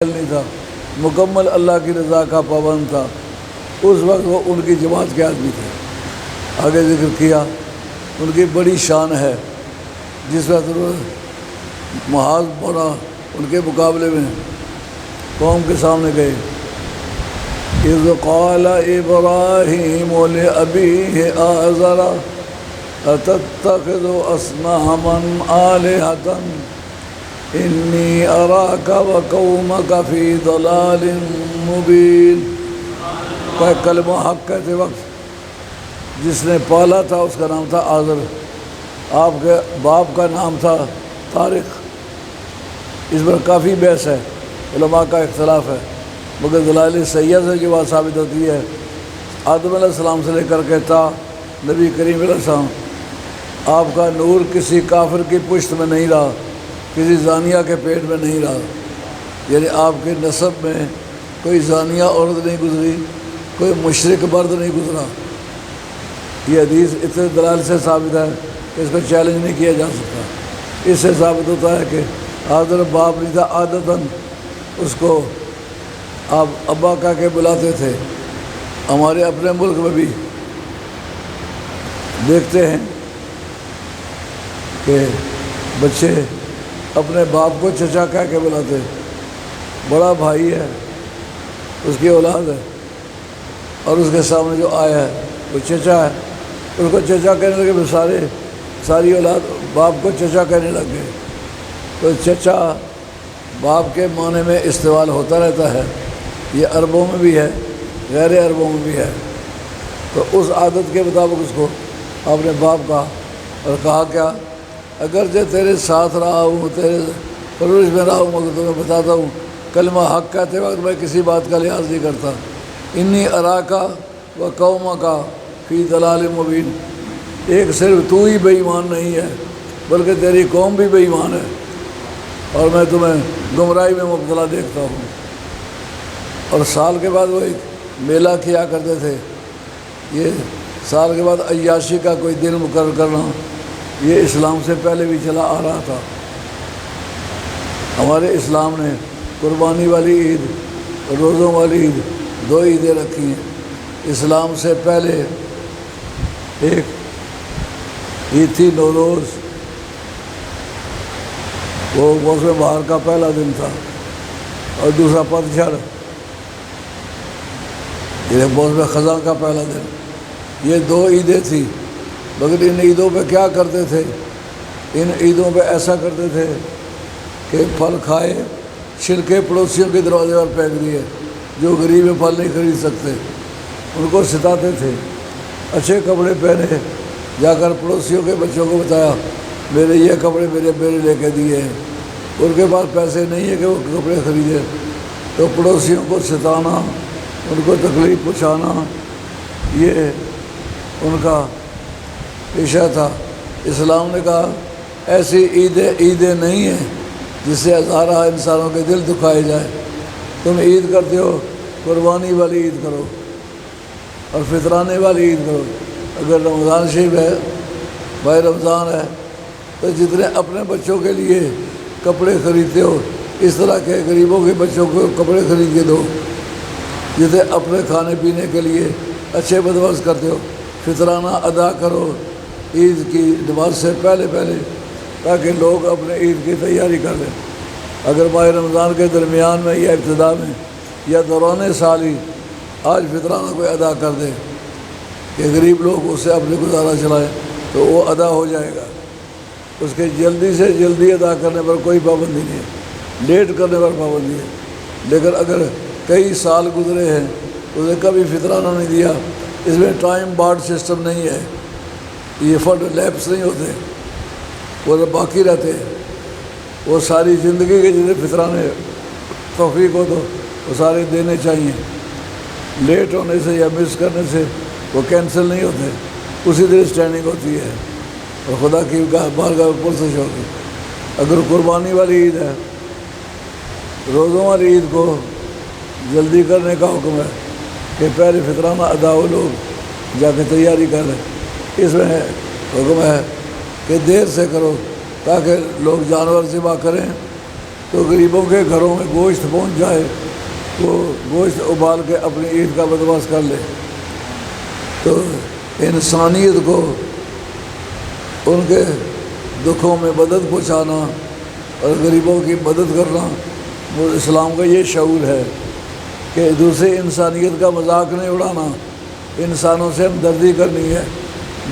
نہیں تھا، مکمل اللہ کی رضا کا پابند تھا، اس وقت وہ ان کی جماعت کے آدمی تھے۔ آگے ذکر کیا ان کی بڑی شان ہے، جس وقت محاذ بڑا ان کے مقابلے میں قوم کے سامنے گئے۔ اذ قال ابراہیم لأبیہ آزر اتتخذ اصناما آلہۃ انی اراک وقومک فی ضلال مبین۔ کوئی کلمہ حق کہتے وقت جس نے پالا تھا اس کا نام تھا آزر، آپ کے باپ کا نام تھا طارق۔ اس پر کافی بحث ہے، علماء کا اختلاف ہے، مگر دلائل صحیحہ سے جو بات ثابت ہوتی ہے، آدم علیہ السلام سے لے کر کے تا نبی کریم علیہ السلام، آپ کا نور کسی کافر کی پشت میں نہیں رہا، کسی زانیہ کے پیٹ میں نہیں رہا، یعنی آپ کے نسب میں کوئی زانیہ عورت نہیں گزری، کوئی مشرک مرد نہیں گزرا۔ یہ حدیث اتنے دلائل سے ثابت ہے کہ اس کو چیلنج نہیں کیا جا سکتا۔ اس سے ثابت ہوتا ہے کہ آزر باپ نہیں تھا، عادتاً اس کو آپ ابا کہہ کے بلاتے تھے۔ ہمارے اپنے ملک میں بھی دیکھتے ہیں کہ بچے اپنے باپ کو چچا کہہ کے بلاتے، بڑا بھائی ہے، اس کی اولاد ہے، اور اس کے سامنے جو آیا ہے وہ چچا ہے، اس کو چچا کہنے لگے، پھر ساری اولاد باپ کو چچا کہنے لگ گئے۔ تو چچا باپ کے معنی میں استعمال ہوتا رہتا ہے، یہ عربوں میں بھی ہے، غیر عربوں میں بھی ہے۔ تو اس عادت کے مطابق اس کو آپ نے باپ کہا، اور کہا کیا، اگرچہ تیرے ساتھ رہا ہوں، تیرے پرورش میں رہا ہوں، مگر تمہیں بتاتا ہوں کلمہ حق کہتے وقت میں کسی بات کا لحاظ نہیں کرتا۔ انی اراکا و قومکا فی ضلال مبین، ایک صرف تو ہی بے ایمان نہیں ہے بلکہ تیری قوم بھی بے ایمان ہے، اور میں تمہیں گمراہی میں مبتلا دیکھتا ہوں۔ اور سال کے بعد وہ ایک میلہ کیا کرتے تھے، یہ سال کے بعد عیاشی کا کوئی دن مقرر کرنا، یہ اسلام سے پہلے بھی چلا آ رہا تھا۔ ہمارے اسلام نے قربانی والی عید، روزوں والی عید، دو عیدیں رکھی ہیں۔ اسلام سے پہلے ایک عید تھی نوروز، وہ موسم بہار کا پہلا دن تھا، اور دوسرا پتجھڑ، یہ موسم خزاں کا پہلا دن۔ یہ دو عیدیں تھیں، مگر ان عیدوں پہ کیا کرتے تھے، ان عیدوں پہ ایسا کرتے تھے کہ پھل کھائے، چھلکے پڑوسیوں کے دروازے پر پھینک دیے، جو غریب پھل نہیں خرید سکتے، ان کو ستاتے تھے۔ اچھے کپڑے پہنے، جا کر پڑوسیوں کے بچوں کو بتایا میرے یہ کپڑے میرے لے کے دیے ہیں، ان کے پاس پیسے نہیں ہیں کہ وہ کپڑے خریدیں، تو پڑوسیوں کو ستانا، ان کو تکلیف پہنچانا، یہ ان کا پیشہ تھا۔ اسلام نے کہا ایسی عیدیں نہیں ہیں جس سے ہزارہ انسانوں کے دل دکھائے جائے، تم عید کرتے ہو قربانی والی عید کرو اور فطرانے والی عید کرو۔ اگر رمضان شریف ہے، بھائی رمضان ہے، تو جتنے اپنے بچوں کے لیے کپڑے خریدتے ہو اس طرح کے غریبوں کے بچوں کو کپڑے خرید کے دو، جتنے اپنے کھانے پینے کے لیے اچھے بندوبست کرتے ہو فطرانہ ادا کرو عید کی نماز سے پہلے تاکہ لوگ اپنے عید کی تیاری کر لیں۔ اگر ماہ رمضان کے درمیان میں یا ابتدا میں یا دوران سال ہی آج فطرانہ کوئی ادا کر دے کہ غریب لوگ اس سے اپنے گزارا چلائیں تو وہ ادا ہو جائے گا۔ اس کے جلدی سے جلدی ادا کرنے پر کوئی پابندی نہیں ہے، لیٹ کرنے پر پابندی ہے۔ لیکن اگر کئی سال گزرے ہیں اسے کبھی فطرانہ نہیں دیا، اس میں ٹائم بارڈ سسٹم نہیں ہے، یہ فنڈ لیپس نہیں ہوتے، وہ باقی رہتے ہیں، وہ ساری زندگی کے جتنے فطرانے توفیق ہو تو وہ سارے دینے چاہیے۔ لیٹ ہونے سے یا مس کرنے سے وہ کینسل نہیں ہوتے، اسی دن اسٹینڈنگ ہوتی ہے اور خدا کی بارگاہ میں پرسش ہوگی۔ اگر قربانی والی عید ہے، روزوں والی عید کو جلدی کرنے کا حکم ہے کہ پہلے فطرانہ ادا ہو، لوگ جا کے تیاری کر لیں۔ اس میں حکم ہے کہ دیر سے کرو تاکہ لوگ جانور ذبح کریں تو غریبوں کے گھروں میں گوشت پہنچ جائے، وہ گوشت ابال کے اپنی عید کا بندوبست کر لے۔ تو انسانیت کو ان کے دکھوں میں مدد پہنچانا اور غریبوں کی مدد کرنا، وہ اسلام کا یہ شعور ہے کہ دوسری انسانیت کا مذاق نہیں اڑانا، انسانوں سے ہمدردی کرنی ہے،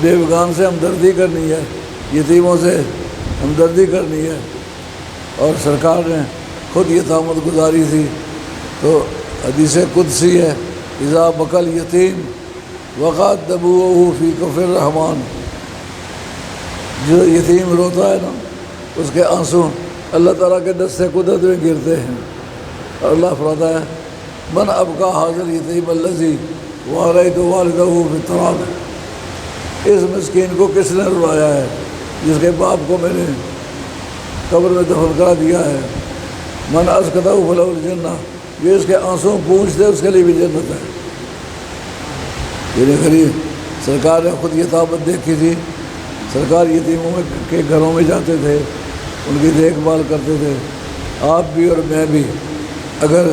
بیوگان سے ہمدردی کرنی ہے، یتیموں سے ہمدردی کرنی ہے۔ اور سرکار نے خود یہ تامت گزاری تھی، تو حدیث قدسی ہے، اذا بکل یتیم وقعت دموعہ فی کف الرحمن، جو یتیم روتا ہے نا اس کے آنسو اللہ تعالیٰ کے دست قدرت میں گرتے ہیں، اور اللہ فرماتا ہے من ابقى هذا اليتیم الذی واريت والدہ فی التراب، اس مسکین کو کس نے رلایا ہے جس کے باپ کو میں نے قبر میں دفن کرا دیا ہے۔ من اسکتہ فلہ الجنہ، جو اس کے آنسو پوچھتے اس کے لیے بھی جنت ہے۔ یعنی غریب سرکار نے خود یہ طاقت دیکھی تھی، سرکار یتیموں کے گھروں میں جاتے تھے، ان کی دیکھ بھال کرتے تھے۔ آپ بھی اور میں بھی اگر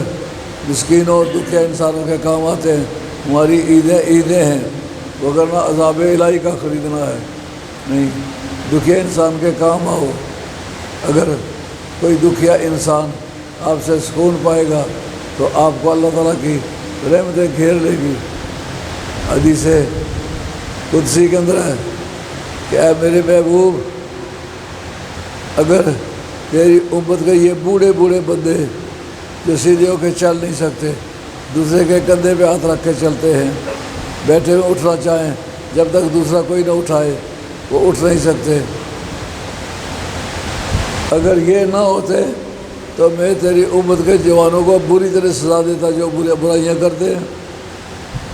مسکینوں اور دکھیا انسانوں کے کام آتے ہیں، ہماری عیدیں ہیں، وگرنہ عذاب الہی کا خریدنا ہے نہیں، دکھیا انسان کے کام آؤ۔ اگر کوئی دکھیا انسان آپ سے سکون پائے گا تو آپ کو اللہ تعالیٰ کی رحمتیں گھیر لے گی۔ حدیث قدسی کے اندر ہے کہ اے میرے محبوب، اگر تیری امت کے یہ بوڑھے بوڑھے بندے جو سیدھے ہو کے چل نہیں سکتے، دوسرے کے کندھے پہ ہاتھ رکھ کے چلتے ہیں، بیٹھے ہوئے اٹھنا چاہیں، جب تک دوسرا کوئی نہ اٹھائے وہ اٹھ نہیں سکتے، اگر یہ نہ ہوتے تو میں تیری امت کے جوانوں کو بری طرح سزا دیتا جو برائیاں کرتے ہیں۔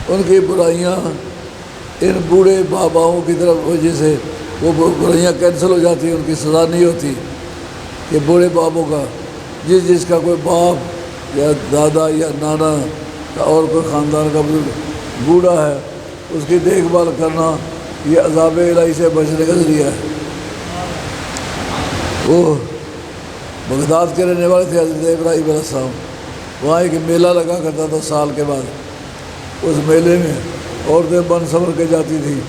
ان کی برائیاں ان بوڑھے باباؤں کی طرف وجہ سے وہ برائیاں کینسل ہو جاتی ہیں، ان کی سزا نہیں ہوتی۔ کہ بوڑھے بابوں کا جس کا کوئی باپ یا دادا یا نانا یا اور کوئی خاندان کا بوڑھا ہے، اس کی دیکھ بھال کرنا یہ عذاب الہی سے بچنے کا ذریعہ ہے۔ وہ بغداد کے رہنے والے تھے حضرت ابراہیم علیہ السلام، وہاں ایک میلہ لگا کرتا تھا سال کے بعد، اس میلے میں عورتیں بن سنور کے جاتی تھیں،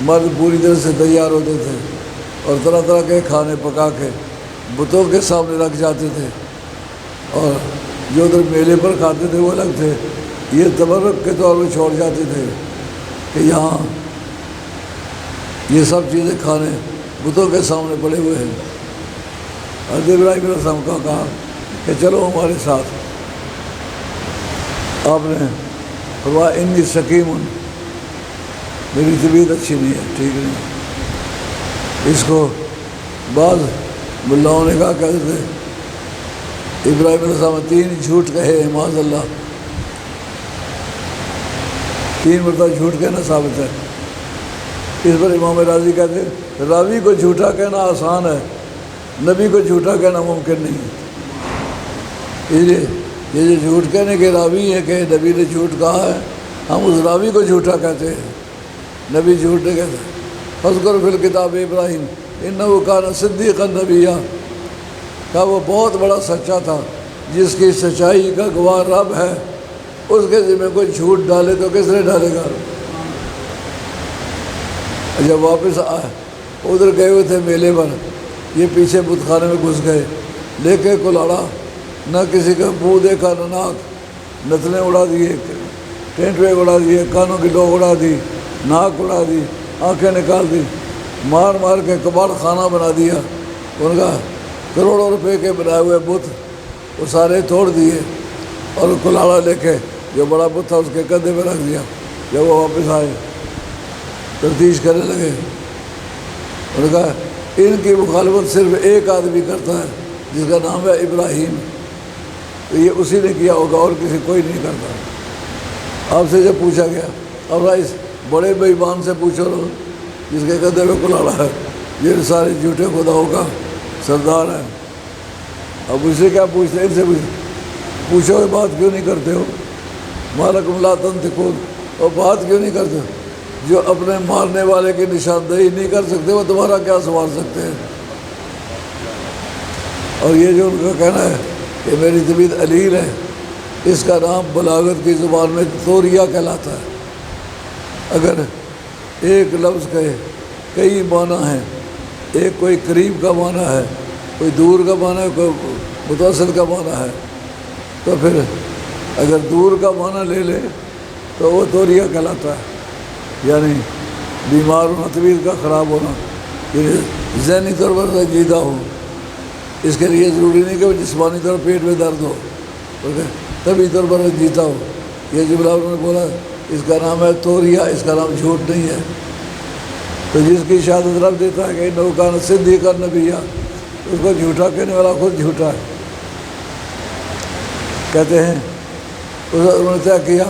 مرد پوری طرح سے تیار ہوتے تھے اور طرح طرح کے کھانے پکا کے بتوں کے سامنے رکھ جاتے تھے، اور جو ادھر میلے پر کھاتے تھے وہ الگ تھے، یہ تبرک کے طور پہ چھوڑ جاتے تھے کہ یہاں یہ سب چیزیں کھانے بتوں کے سامنے پڑے ہوئے ہیں۔ حضرت ابراہیم علیہ السلام کا کہا کہ چلو ہمارے ساتھ۔ آپ نے فرمایا انی سقیم، میری طبیعت اچھی نہیں ہے، ٹھیک نہیں۔ اس کو بعض ملاؤں نے کہا کہ حضرت ابراہیم علیہ السلام 3 جھوٹ کہے ہیں، معاذ اللہ، 3 مرتبہ جھوٹ کہنا ثابت ہے۔ اس پر امام راضی کہتے ہیں راوی کو جھوٹا کہنا آسان ہے، نبی کو جھوٹا کہنا ممکن نہیں ہے۔ اس لیے یہ جو جھوٹ کہنے کے راوی ہے کہ نبی نے جھوٹ کہا ہے، ہم اس راوی کو جھوٹا کہتے ہیں، نبی جھوٹ نہیں کہتے۔ فاذکر فی الکتاب ابراہیم انہ کان صدیقا نبیا، کہا وہ بہت بڑا سچا تھا، جس کی سچائی کا گواہ رب ہے، اس کے ذمہ کوئی جھوٹ ڈالے تو کس نے ڈالے گا۔ جب واپس آئے ادھر گئے ہوئے تھے میلے پر، یہ پیچھے بت خانے میں گھس گئے، لے کے کلاڑا، نہ کسی کا منہ دیکھا نہ ناک، نتنے اڑا دیے، ٹینٹوے اڑا دیے، کانوں کی ڈوگ اڑا دی، ناک اڑا دی، آنکھیں نکال دی، مار مار کے کباڑ خانہ بنا دیا۔ ان کا کروڑوں روپے کے بنائے ہوئے بت وہ سارے توڑ دیے، اور کلاڑا لے کے جو بڑا بت تھا اس کے کندھے پہ رکھ دیا۔ جب وہ واپس آئے تفتیش کرنے لگے، انہوں نے کہا ان کی مخالفت صرف ایک آدمی کرتا ہے جس کا نام ہے ابراہیم، تو یہ اسی نے کیا ہوگا اور کسی کوئی نہیں کرتا۔ آپ سے جب پوچھا گیا اب اس بڑے بے ایمان سے پوچھو جس کے کندھے پہ کلاڑا ہے، یہ سارے جھوٹے خداؤں کا سردار ہے، اب اسے کیا پوچھتے ہیں، ان سے پوچھو یہ بات کیوں نہیں کرتے ہو، مالکم لا تنطقون، اور بات کیوں نہیں کرتے؟ جو اپنے مارنے والے کی نشاندہی نہیں کر سکتے وہ تمہارا کیا سنوار سکتے ہیں؟ اور یہ جو ان کا کہنا ہے کہ میری طبیعت علیل ہے، اس کا نام بلاغت کی زبان میں توریہ کہلاتا ہے۔ اگر ایک لفظ کے کئی معنی ہیں، ایک کوئی قریب کا معنی ہے، کوئی دور کا معنی ہے، کوئی متوسط کا معنی ہے، تو پھر اگر دور کا معنی لے لے تو وہ توریہ کہلاتا ہے، یعنی بیمار ہونا، طبیعت کا خراب ہونا، یعنی ذہنی طور پر سنجیدہ ہو۔ اس کے لیے ضروری نہیں کہ وہ جسمانی طور پر پیٹ میں درد ہو، طبی طور پر سنجیدہ ہو۔ یہ جملہ انہوں نے بولا، اس کا نام ہے توریہ، اس کا نام جھوٹ نہیں ہے۔ تو جس کی شہادت رب دیتا ہے کہ انہ کان صدیقا نبیّا، اس کو جھوٹا کہنے والا خود جھوٹا ہے۔ کہتے ہیں انہوں نے طے کیا،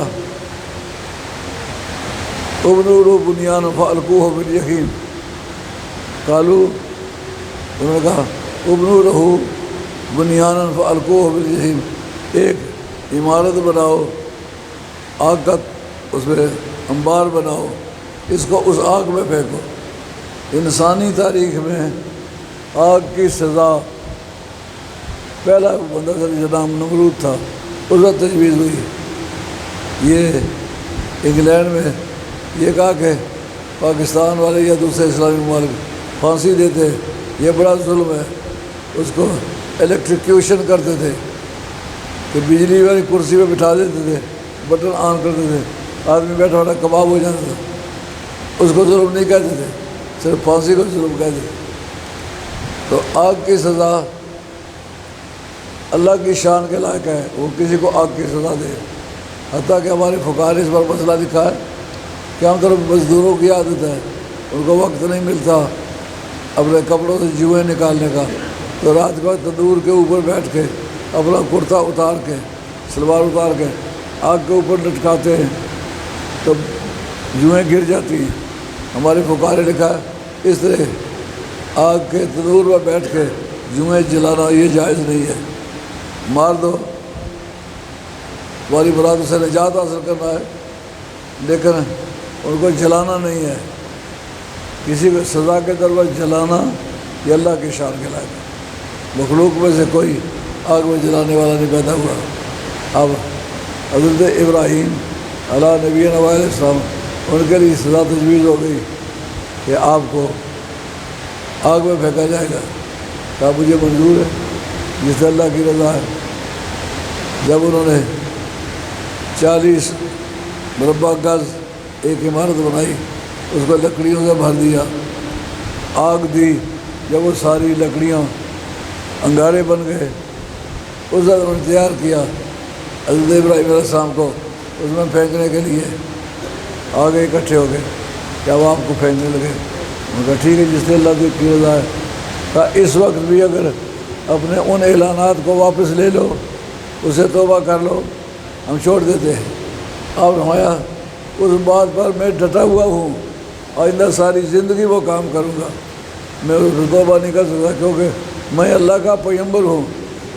ابنوا لہ بنیانا فالقوہ بالجحیم، قالوا، انہوں نے کہا ابنوا لہ بنیانا فالقوہ بالجحیم، ایک عمارت بناؤ، آگ کا اس میں انبار بناؤ، اس کو اس آگ میں پھینکو۔ انسانی تاریخ میں آگ کی سزا، پہلا بندہ جس نام نمرود تھا، اس وقت تجویز ہوئی۔ یہ انگلینڈ میں یہ کہا کہ پاکستان والے یا دوسرے اسلامی ممالک پھانسی دیتے، یہ بڑا ظلم ہے۔ اس کو الیکٹریکیوشن کرتے تھے کہ بجلی والی کرسی پہ بٹھا دیتے تھے، بٹن آن کرتے تھے، آدمی بیٹھا بیٹھا کباب ہو جاتا تھا۔ اس کو ظلم نہیں کہتے تھے، صرف پھانسی کو ظلم کہتے تھے۔ تو آگ کی سزا اللہ کی شان کے لائق ہے، وہ کسی کو آگ کی سزا دے۔ حتیٰ کہ ہمارے فقہاء نے اس پر مسئلہ لکھا ہے کہ ہم طرف مزدوروں کی عادت ہے، ان کو وقت نہیں ملتا اپنے کپڑوں سے جوئیں نکالنے کا، تو رات کو تندور کے اوپر بیٹھ کے اپنا کرتا اتار کے، سلوار اتار کے آگ کے اوپر لٹکاتے ہیں تو جوئیں گر جاتی ہیں۔ ہمارے فقہاء نے لکھا ہے اس طرح آگ کے تندور پر بیٹھ کے جوئیں جلانا یہ جائز نہیں ہے۔ مار دو، تمہاری برات سے نجات حاصل کرنا ہے، لیکن ان کو جلانا نہیں ہے۔ کسی کو سزا کے طور پر جلانا یہ اللہ کی شان کے لائق ہے۔ مخلوق میں سے کوئی آگ میں جلانے والا نہیں پیدا ہوا۔ اب حضرت ابراہیم علیہ نبینا علیہ السلام، ان کے لیے سزا تجویز ہو گئی کہ آپ کو آگ میں پھینکا جائے گا۔ کہا مجھے منظور ہے، جس سے اللہ کی رضا ہے۔ جب انہوں نے 40 مربع گز ایک عمارت بنائی، اس کو لکڑیوں سے بھر دیا، آگ دی، جب وہ ساری لکڑیاں انگارے بن گئے، اس وقت انہوں نے تیار کیا حضرت ابراہیم علیہ السلام کو اس میں پھینکنے کے لیے۔ آگے اکٹھے ہو گئے کہ اب آپ کو پھینکنے لگے۔ انہوں نے کہا ٹھیک ہے، جس سے اللہ کی رضا ہے۔ کہا اس وقت بھی اگر اپنے ان اعلانات کو واپس لے لو، اسے توبہ کر لو، ہم چھوڑ دیتے ہیں۔ آپ فرمایا اس بات پر میں ڈٹا ہوا ہوں، آئندہ ساری زندگی وہ کام کروں گا، میں اس پر توبہ نہیں کر سکتا، کیونکہ میں اللہ کا پیغمبر ہوں،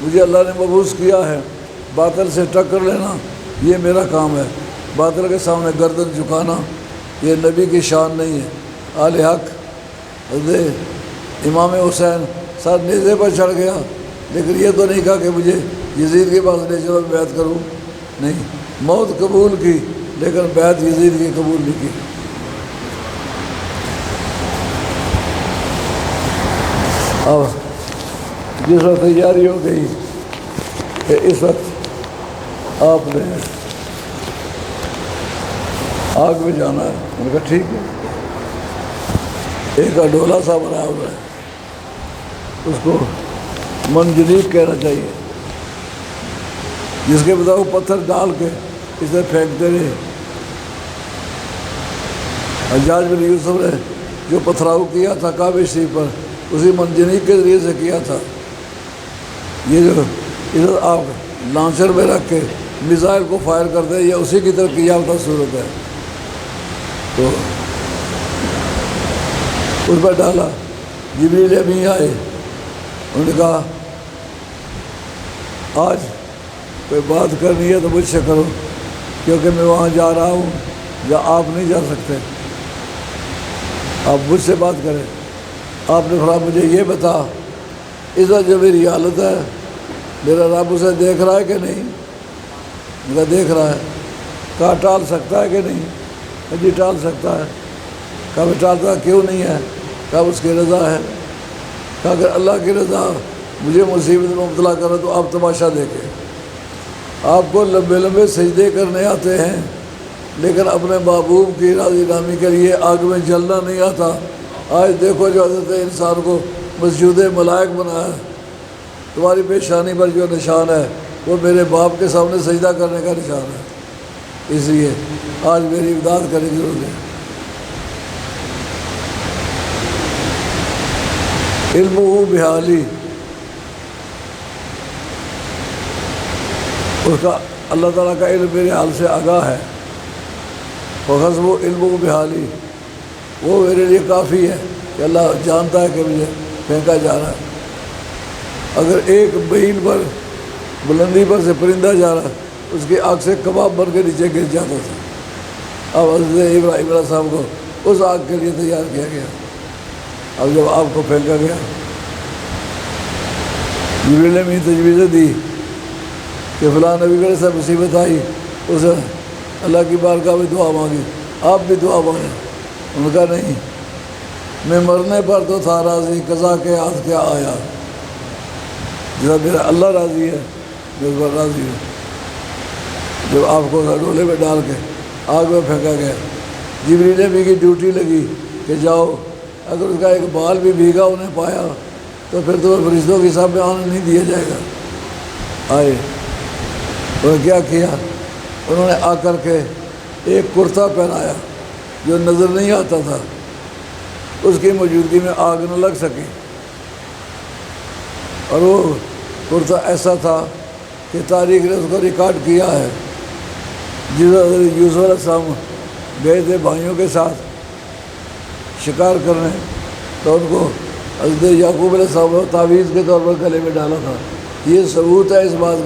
مجھے اللہ نے مبعوث کیا ہے۔ باطل سے ٹکر لینا یہ میرا کام ہے، باطل کے سامنے گردن جھکانا یہ نبی کی شان نہیں ہے۔ آل حق حضرت امام حسین سر نیزے پر چڑھ گیا، لیکن یہ تو نہیں کہا کہ مجھے یزید کے پاس لے چلو بیعت کروں، نہیں، موت قبول کی لیکن بیعت یزید کی قبول نہیں کی۔ اب جس وقت تیاری ہو گئی کہ اس وقت آپ نے آگ میں جانا ہے، میں نے کہا ٹھیک ہے۔ ایک اڈولا سا بنایا ہوا ہے، اس کو منجنیق کہنا چاہیے، جس کے بعد وہ پتھر ڈال کے اسے پھینکتے رہے۔ حجاج بن یوسف نے جو پتھراؤ کیا تھا کعبہ شریف پر، اسی منجنیق کے ذریعے سے کیا تھا۔ یہ جو ادھر آپ لانچر میں رکھ کے میزائل کو فائر کرتے ہیں، یہ اسی کی طرف یافتہ صورت ہے۔ تو اس پر ڈالا، جبریل امین آئے، انہوں نے کہا آج کوئی بات کرنی ہے تو مجھ سے کرو، کیونکہ میں وہاں جا رہا ہوں جہاں آپ نہیں جا سکتے، آپ مجھ سے بات کریں۔ آپ نے فرمایا مجھے یہ بتا اس وقت جو میری حالت ہے میرا رب اسے دیکھ رہا ہے کہ نہیں؟ میرا دیکھ رہا ہے۔ کہا ٹال سکتا ہے کہ نہیں؟ جی ٹال سکتا ہے۔ کہا میں ٹالتا کیوں نہیں ہے؟ کہا اس کی رضا ہے۔ کہا اگر اللہ کی رضا مجھے مصیبت میں مبتلا کرے تو آپ تماشا دیکھیں۔ آپ کو لمبے لمبے سجدے کرنے آتے ہیں لیکن اپنے محبوب کی راضی نامی کے لیے آگ میں جلنا نہیں آتا۔ آج دیکھو جو حضرت انسان کو مسجود ملائک بنایا ہے، تمہاری پیشانی پر جو نشان ہے وہ میرے باپ کے سامنے سجدہ کرنے کا نشان ہے۔ اس لیے آج میری امداد کرنے کی ضرورت ہے۔ علم و بحالی، اس کا اللہ تعالیٰ کا علم میرے حال سے آگاہ ہے۔ فخذ وہ علم و بحالی، وہ میرے لیے کافی ہے کہ اللہ جانتا ہے کہ مجھے پھینکا جا رہا ہے۔ اگر ایک میل پر بلندی پر سے پرندہ جا رہا ہے اس کی آگ سے کباب بن کے نیچے گر جاتا تھا۔ اب حضرت ابراہیم علیہ السلام کو اس آگ کے لیے تیار کیا گیا۔ اب جب آپ کو پھینکا گیا، جبریل نے بھی تجویزیں دی کہ فلاں نبی کے ساتھ مصیبت آئی، اسے اللہ کی بارگاہ میں دعا مانگی، آپ بھی دعا مانگیں۔ ان کا نہیں، میں مرنے پر تو تھا راضی، قضا کے ہاتھ کیا آیا۔ جب میرا اللہ راضی ہے میں اس پر راضی ہوں۔ جب آپ کو ڈولے میں ڈال کے آگ میں پھینکا گیا، جبریل نبی کی ڈیوٹی لگی کہ جاؤ، اگر اس کا ایک بال بھی بھیگا انہیں پایا تو پھر تمہیں فرشتوں کے سامنے آنے نہیں دیا جائے گا۔ آئے، انہوں نے کیا کیا؟ انہوں نے آ کر کے ایک کرتا پہنایا جو نظر نہیں آتا تھا، اس کی موجودگی میں آگ نہ لگ سکی، اور وہ کرتا ایسا تھا کہ تاریخ نے اس کو ریکارڈ کیا ہے۔ جس حضرت یوسف علیہ السلام گئے تھے بھائیوں کے ساتھ شکار کرنے تو ان کو حضرت یعقوب علیہ السلام تعویذ کے طور پر گلے میں ڈالا تھا۔ یہ ثبوت ہے اس بات کا۔